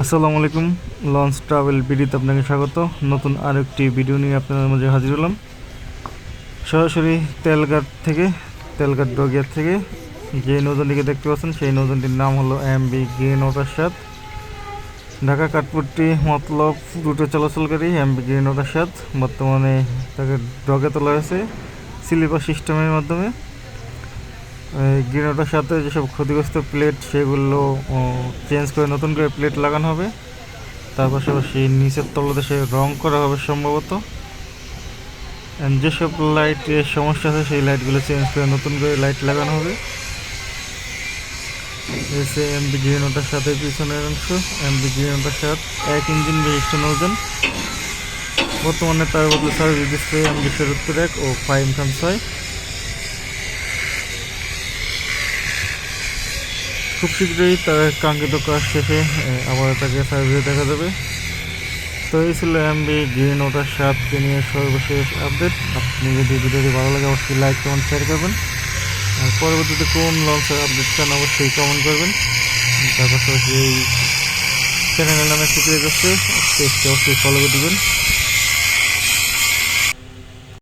আসসালামু আলাইকুম। Launch travel বিডিতে আপনাকে স্বাগত। নতুন আরেকটি ভিডিও নিয়ে আপনাদের মাঝে হাজির হলাম, সরাসরি তেলঘাট ডগিয়ার থেকে। যে নৌযানটিকে দেখতে পাচ্ছেন সেই নৌযানটির নাম হলো MV green water 7। Dhaka Kathpatti Matlab রুটে চলাচলকারী এমভি গ্রিন ওয়াটার 7 বর্তমানে তাকে ডগে তোলা হয়েছে স্লিপার সিস্টেমের মাধ্যমে। গ্রিন ওয়াটার 7 যেসব ক্ষতিগ্রস্ত প্লেট সেগুলো চেঞ্জ করে নতুন করে প্লেট লাগানো হবে। তার পাশাপাশি নিচের তলদেশে রং করা হবে সম্ভবত। যেসব লাইটের সমস্যা আছে সেই লাইটগুলো চেঞ্জ করে নতুন করে লাইট লাগানো হবে। এসে এমভি গ্রিন ওয়াটার 7 পিছনের অংশ। এমভি গ্রিন ওয়াটার 7 এক ইঞ্জিন বিশিষ্ট নৌযান। বর্তমানে তার বদলে সার্ভিস দিচ্ছে এমভি 71 ও ফাইম খান 6। খুব শীঘ্রই তার কাঙ্ক্ষিত কাজ শেষে আবার তাকে সার্ভিসে দেখা যাবে। তো এই ছিল এমভি গ্রিন ওয়াটার 7 নিয়ে সর্বশেষ আপডেট। আপনি যদি ভিডিওটি ভালো লাগে অবশ্যই লাইক কমেন্ট শেয়ার করবেন, আর পরবর্তীতে কোন লঞ্চের আপডেট চান অবশ্যই কমেন্ট করবেন। তার পাশাপাশি এই চ্যানেলের নামে একটি পেজ আছে, পেজটি অবশ্যই ফলো করে দেবেন।